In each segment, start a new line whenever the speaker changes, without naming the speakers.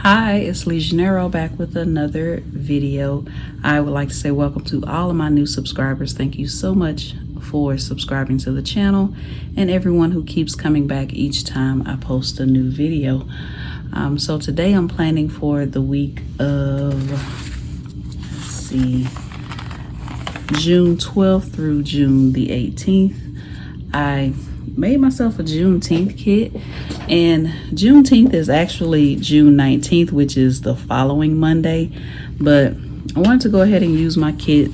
Hi, it's LeJanaro back with another video. I would like to say welcome to all of my new subscribers. Thank you so much for subscribing to the channel and everyone who keeps coming back each time I post a new video. So today I'm planning for the week of, June 12th through June the 18th. I made myself a Juneteenth kit, and Juneteenth is actually June 19th, which is the following Monday, but I wanted to go ahead and use my kit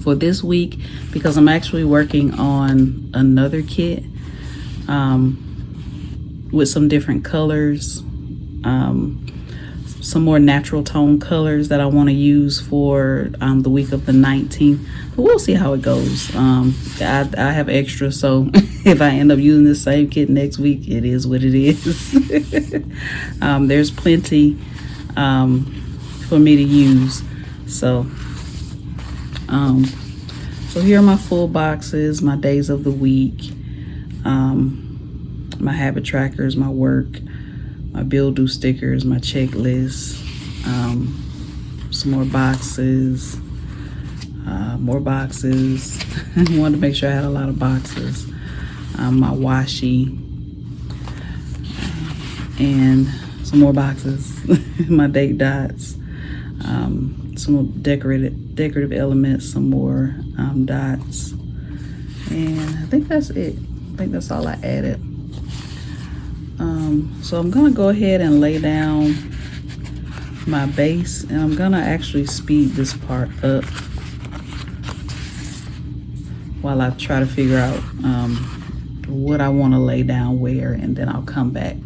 for this week because I'm actually working on another kit with some different colors, some more natural tone colors that I want to use for the week of the 19th, but we'll see how it goes. I have extra, so if I end up using the same kit next week, it is what it is. There's plenty for me to use, so here are my full boxes, my days of the week, my habit trackers, my work, my bill due stickers, my checklist, some more boxes, more boxes. I wanted to make sure I had a lot of boxes. My washi, and some more boxes, my date dots, some decorative elements, some more dots, and I think that's it. I think that's all I added. So I'm gonna go ahead and lay down my base, and I'm gonna actually speed this part up while I try to figure out what I want to lay down where, and then I'll come back.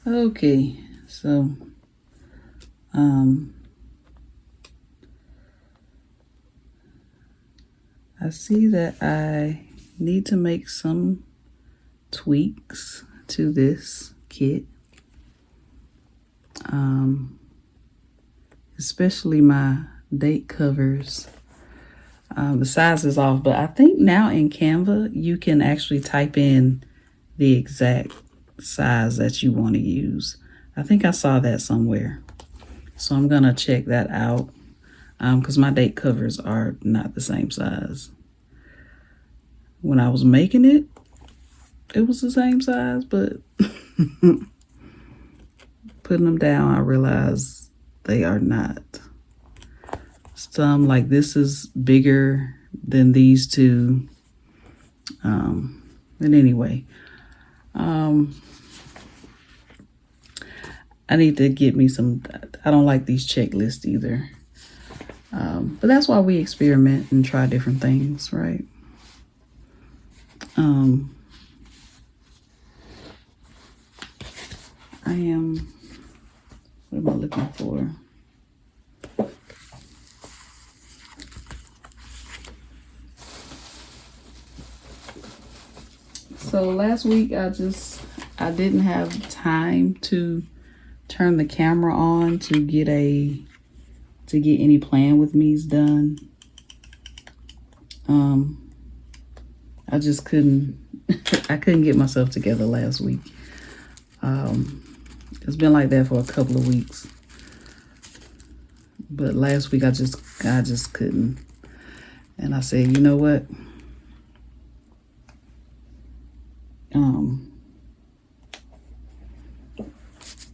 Okay, so I see that I need to make some tweaks to this kit. Especially my date covers. The size is off, but I think now in Canva, you can actually type in the exact size that you want to use. I think I saw that somewhere. So I'm gonna check that out because my date covers are not the same size. When I was making it, it was the same size, but putting them down, I realized they are not. Some, like this is bigger than these two. But anyway, I need to get me some, I don't like these checklists either. But that's why we experiment and try different things, right? What am I looking for? So last week I didn't have time to turn the camera on to get any plan with me's done. I just couldn't I couldn't get myself together last week. It's been like that for a couple of weeks. But last week I just couldn't. And I said, you know what?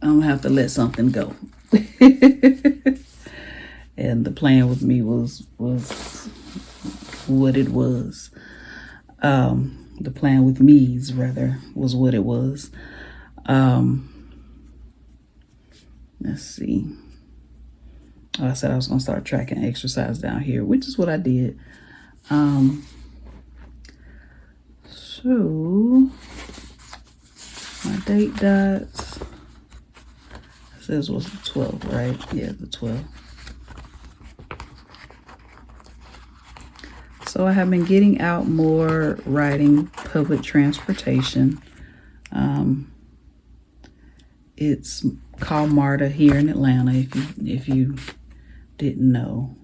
I'm gonna have to let something go. And the plan with me was what it was. The plan with me's rather was what it was. Let's see. Oh, I said I was gonna start tracking exercise down here, which is what I did. So my date dots, it says was the 12th, right? Yeah, the 12th. So I have been getting out more riding public transportation. It's called MARTA here in Atlanta, if you didn't know.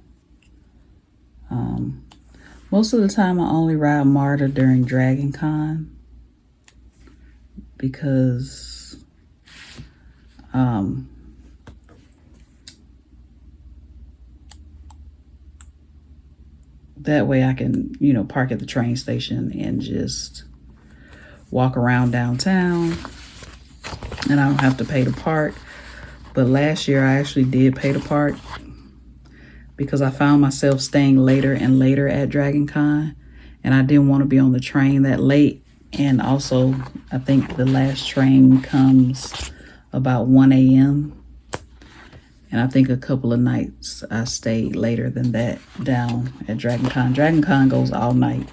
Most of the time I only ride MARTA during Dragon Con because that way I can, park at the train station and just walk around downtown and I don't have to pay to park. But last year I actually did pay to park because I found myself staying later and later at Dragon Con and I didn't want to be on the train that late. And also I think the last train comes about 1 a.m. And I think a couple of nights I stayed later than that down at Dragon Con. Dragon Con goes all night.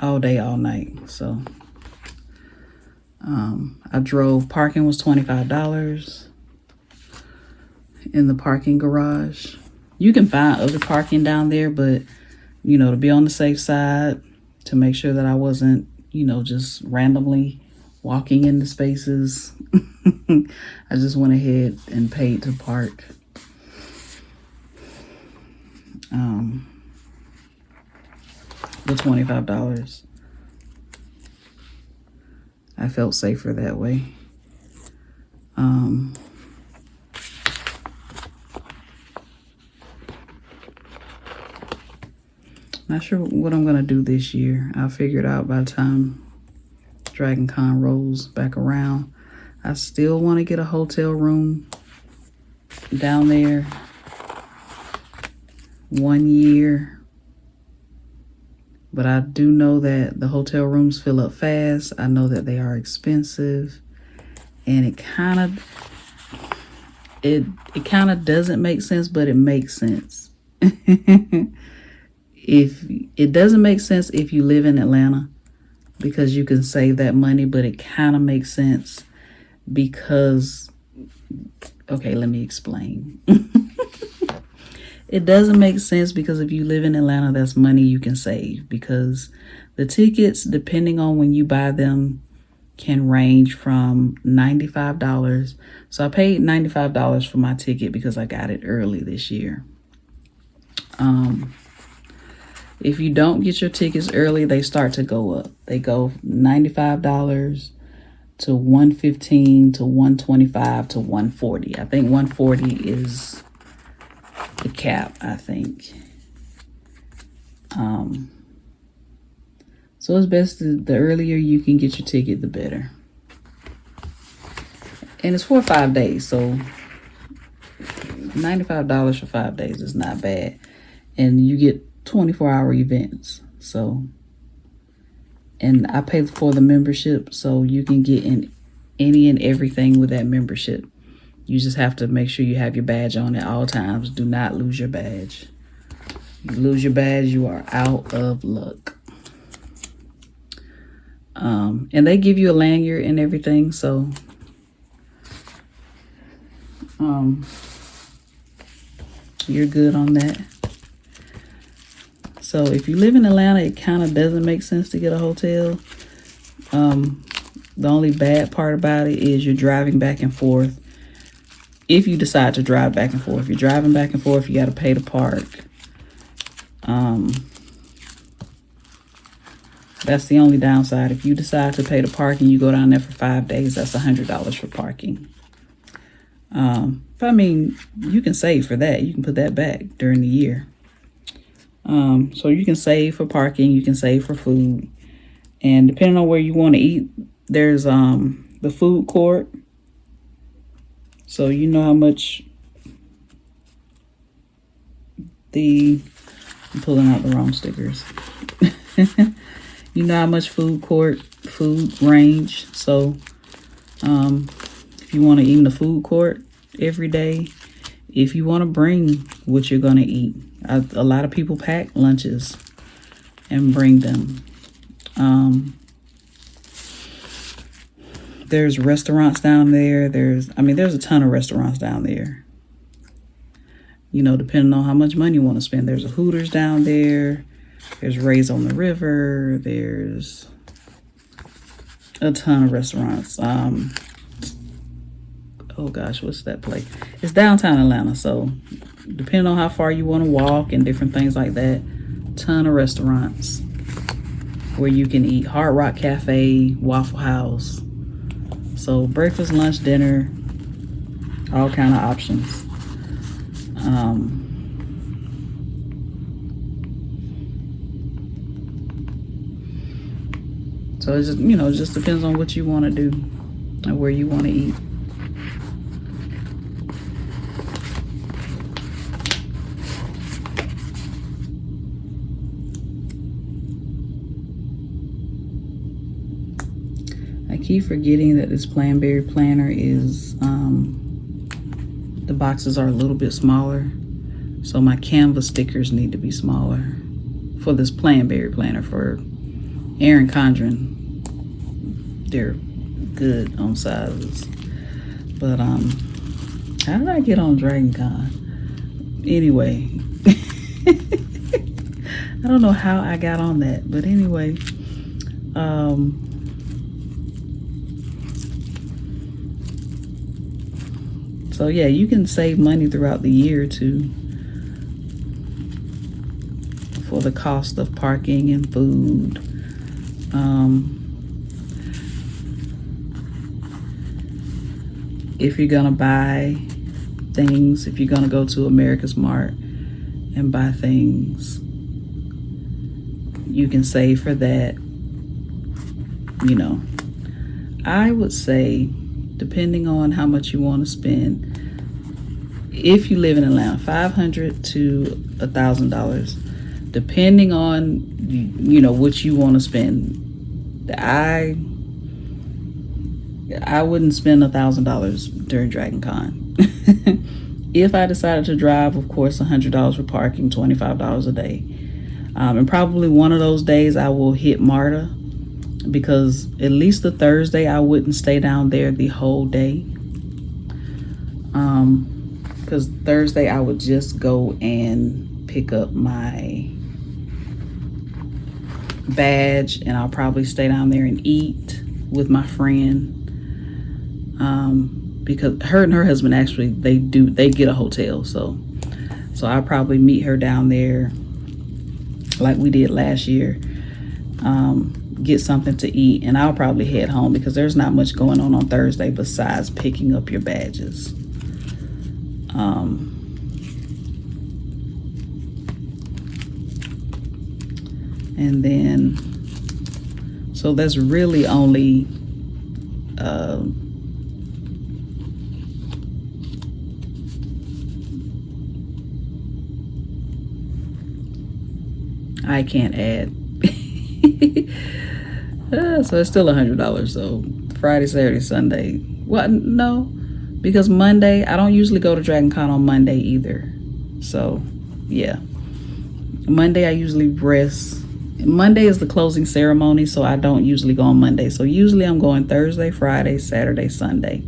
All day, all night. So I drove. Parking was $25 in the parking garage. You can find other parking down there, but, to be on the safe side, to make sure that I wasn't, just randomly walking into spaces, I just went ahead and paid to park. The $25. I felt safer that way. Not sure what I'm gonna do this year. I'll figure it out by the time Dragon Con rolls back around. I still want to get a hotel room down there 1 year. But I do know that the hotel rooms fill up fast. I know that they are expensive. And it kind of doesn't make sense, but it makes sense. If it doesn't make sense if you live in Atlanta because you can save that money, but it kind of makes sense because, okay, let me explain. It doesn't make sense because if you live in Atlanta, that's money you can save, because the tickets, depending on when you buy them, can range from $95. So I paid $95 for my ticket because I got it early this year. If you don't get your tickets early, they start to go up. They go $95 to $115 to $125 to $140. I think $140 is the cap, I think. So it's best the earlier you can get your ticket, the better. And it's for 5 days, so $95 for 5 days is not bad. And you get 24-hour events. So, and I pay for the membership, so you can get in any and everything with that membership. You just have to make sure you have your badge on at all times. Do not lose your badge. You lose your badge, you are out of luck. And they give you a lanyard and everything, so you're good on that. So if you live in Atlanta, it kind of doesn't make sense to get a hotel. The only bad part about it is you're driving back and forth. If you decide to drive back and forth, if you're driving back and forth, you got to pay to park. That's the only downside. If you decide to pay to park and you go down there for 5 days, that's $100 for parking. But I mean, you can save for that. You can put that back during the year. So you can save for parking, you can save for food. And depending on where you want to eat, there's the food court. So you know how much I'm pulling out the wrong stickers. You know how much food range. So if you want to eat in the food court every day, if you want to bring what you're going to eat. A lot of people pack lunches and bring them. There's restaurants down there. There's a ton of restaurants down there. You know, depending on how much money you want to spend. There's a Hooters down there. There's Ray's on the River. There's a ton of restaurants. Oh gosh, what's that place? It's downtown Atlanta, so depending on how far you want to walk and different things like that, ton of restaurants where you can eat. Hard Rock Cafe, Waffle House. So breakfast, lunch, dinner, all kind of options. So it just, it just depends on what you want to do and where you want to eat. I keep forgetting that this Planberry planner is, the boxes are a little bit smaller. So my Canva stickers need to be smaller for this Planberry planner. For Erin Condren, they're good on sizes. But how did I get on Dragon Con? Anyway, I don't know how I got on that, but anyway, so yeah, you can save money throughout the year too for the cost of parking and food. If you're gonna buy things, if you're gonna go to America's Mart and buy things, you can save for that. I would say, depending on how much you want to spend, if you live in Atlanta, $500 to $1,000, depending on what you want to spend. I wouldn't spend $1,000 during Dragon Con. If I decided to drive, of course, $100 for parking, $25 a day. And probably one of those days I will hit MARTA, because at least the Thursday I wouldn't stay down there the whole day. because Thursday I would just go and pick up my badge, and I'll probably stay down there and eat with my friend, because her and her husband actually they get a hotel, so I'll probably meet her down there like we did last year, get something to eat, and I'll probably head home because there's not much going on Thursday besides picking up your badges. And then, so that's really only I can't add. So it's still $100. So Friday, Saturday, Sunday. Well, no, because Monday, I don't usually go to Dragon Con on Monday either. So yeah, Monday I usually rest. Monday is the closing ceremony, so I don't usually go on Monday. So usually I'm going Thursday, Friday, Saturday, Sunday.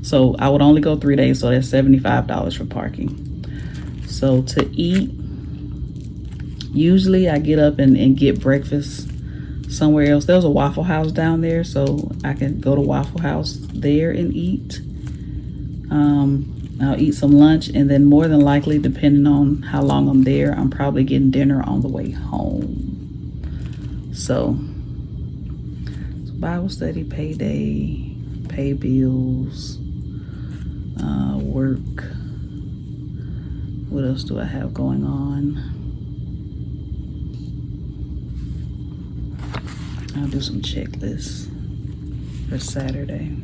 So I would only go 3 days, so that's $75 for parking. So to eat, usually I get up and get breakfast somewhere else. There's a Waffle House down there, so I can go to Waffle House there and eat. I'll eat some lunch, and then more than likely, depending on how long I'm there, I'm probably getting dinner on the way home. So Bible study, payday, pay bills, work. What else do I have going on? I'll do some checklists for Saturday.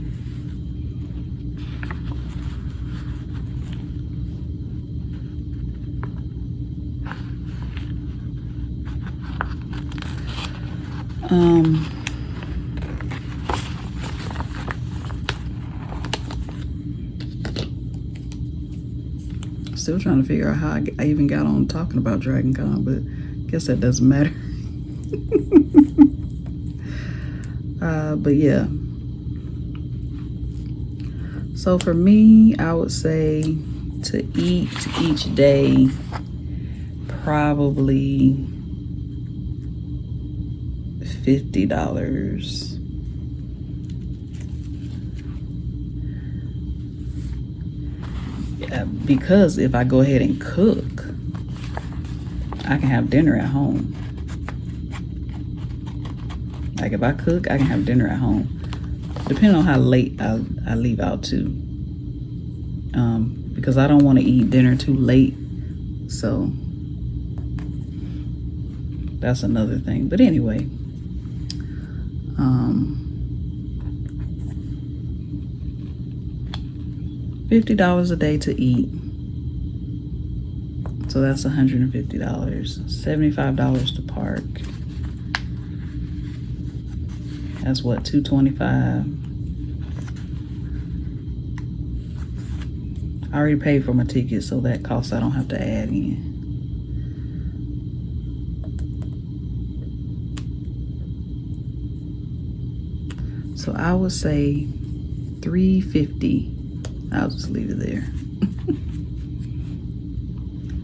Still trying to figure out how I even got on talking about Dragon Con, but I guess that doesn't matter. But yeah. So for me, I would say to eat each day, probably $50. Yeah, because if I go ahead and cook, I can have dinner at home. Like if I cook, I can have dinner at home, depending on how late I leave out too. Because I don't want to eat dinner too late, so that's another thing. But anyway, $50 a day to eat, so that's $150. $75 to park. That's what, $225. I already paid for my ticket, so that cost I don't have to add in. So I would say $350. I'll just leave it there.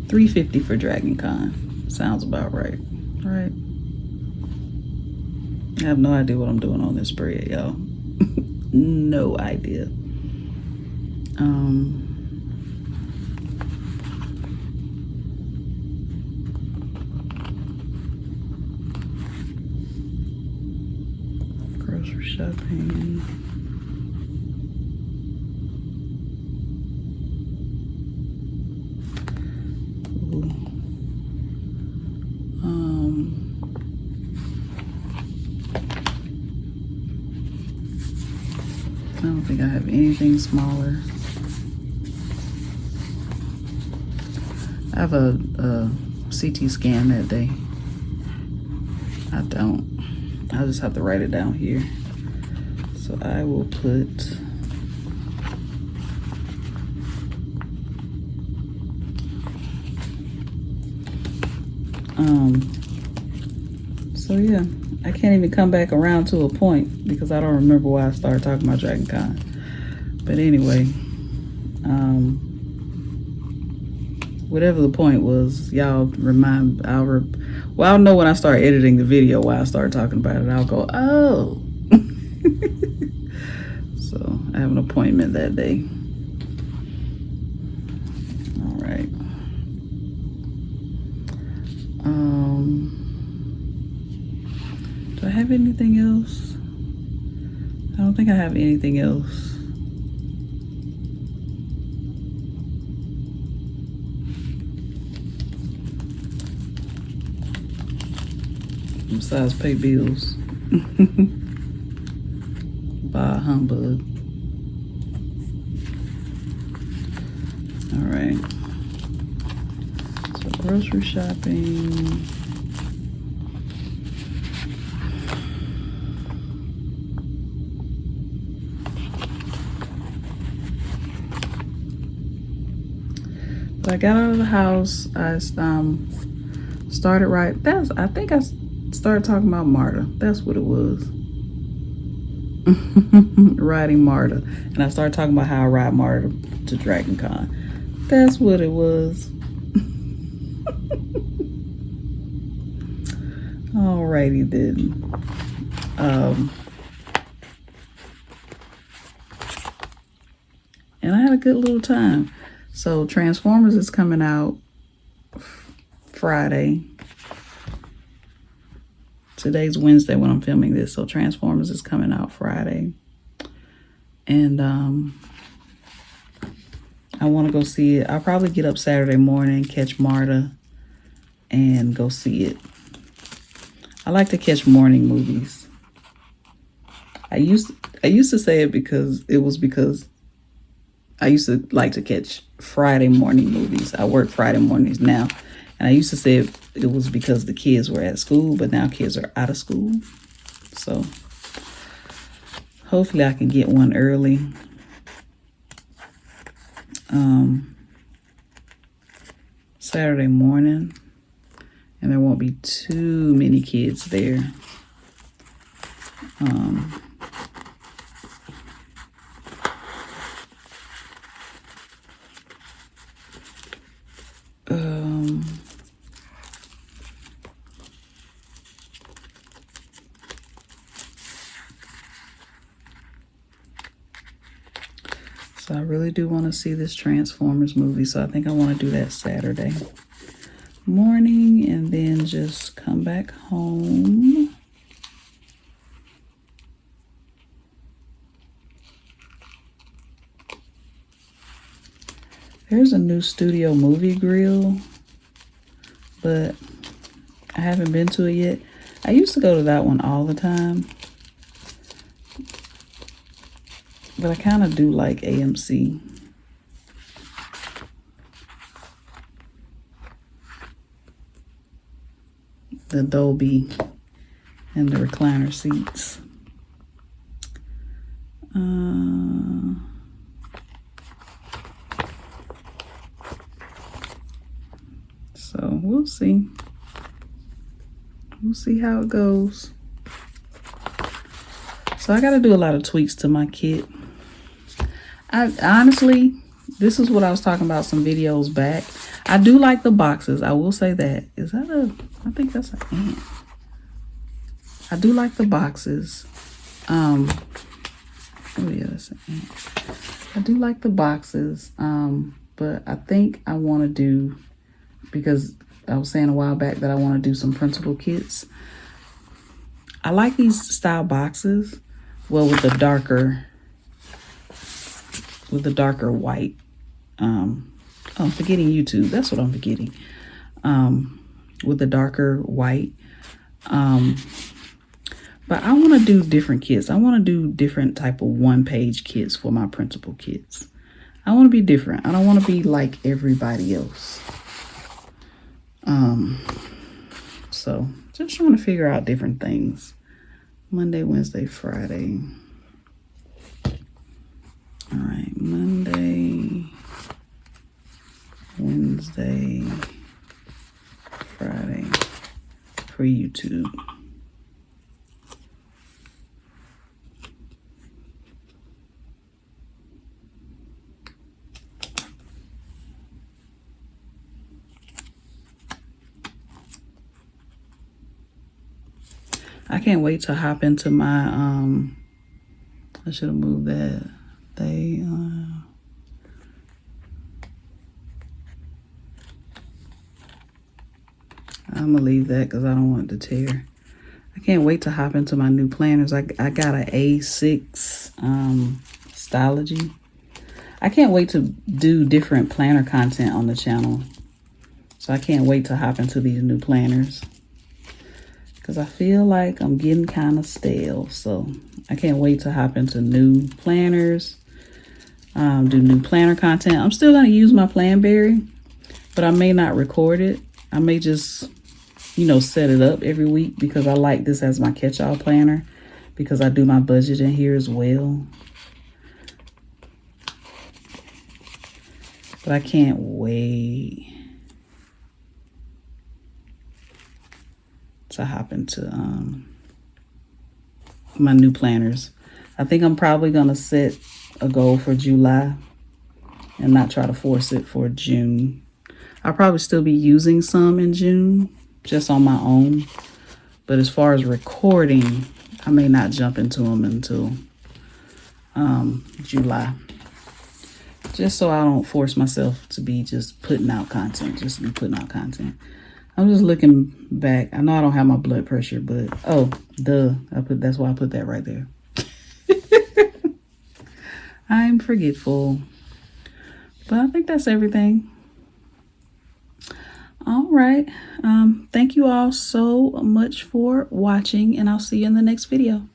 $350 for Dragon Con. Sounds about right. All right. I have no idea what I'm doing on this spread, y'all. No idea. Grocery shopping. I don't think I have anything smaller. I have a CT scan that day. I don't. I'll just have to write it down here. So I will put so yeah, I can't even come back around to a point because I don't remember why I started talking about Dragon Con. But anyway, whatever the point was, y'all remind, well, I'll know when I start editing the video why I start talking about it. I'll go, oh. So I have an appointment that day. All right. Do I have anything else? I don't think I have anything else. Besides pay bills. Buy a humbug. All right. So grocery shopping. So I got out of the house. I started right. I think I started talking about Marta. That's what it was. Riding Marta, and I started talking about how I ride Marta to Dragon Con. That's what it was. Alrighty then. And I had a good little time. So Transformers is coming out Friday. Today's Wednesday when I'm filming this, so Transformers is coming out Friday. And I want to go see it. I'll probably get up Saturday morning, catch Marta, and go see it. I like to catch morning movies. I used to say it because I used to like to catch Friday morning movies. I work Friday mornings now. And I used to say it was because the kids were at school, but now kids are out of school. So hopefully I can get one early. Saturday morning. And there won't be too many kids there. So I really do want to see this Transformers movie. So I think I want to do that Saturday morning and then just come back home. There's a new studio movie grill, but I haven't been to it yet. I used to go to that one all the time. But I kind of do like AMC. The Dolby and the recliner seats. So we'll see. We'll see how it goes. So I got to do a lot of tweaks to my kit. I honestly, this is what I was talking about some videos back. I do like the boxes. I will say that. Is that I think that's an ant. I do like the boxes. Oh yeah, that's an ant. I do like the boxes. But I think I want to do, because I was saying a while back that I want to do some printable kits. I like these style boxes. Well, with the darker white. I'm forgetting YouTube. That's what I'm forgetting. With the darker white. But I want to do different kits. I want to do different type of one-page kits for my printable kits. I want to be different. I don't want to be like everybody else. So just trying to figure out different things. Monday, Wednesday, Friday. All right, Monday, Wednesday, Friday for YouTube. I can't wait to hop into my, I should have moved that. I'm gonna leave that because I don't want it to tear. I can't wait to hop into my new planners. I got an A6 Stylogy. I can't wait to do different planner content on the channel. So I can't wait to hop into these new planners, because I feel like I'm getting kind of stale. So I can't wait to hop into new planners, do new planner content. I'm still going to use my Planberry, but I may not record it. I may just, you know, set it up every week, because I like this as my catch-all planner, because I do my budget in here as well. But I can't wait to hop into my new planners. I think I'm probably gonna set a goal for July and not try to force it for June. I'll probably still be using some in June, just on my own. But as far as recording, I may not jump into them until July. Just so I don't force myself to be just putting out content, just to be putting out content. I'm just looking back. I know I don't have my blood pressure, but oh, duh. That's why I put that right there. I'm forgetful. But I think that's everything. All right. Thank you all so much for watching, and I'll see you in the next video.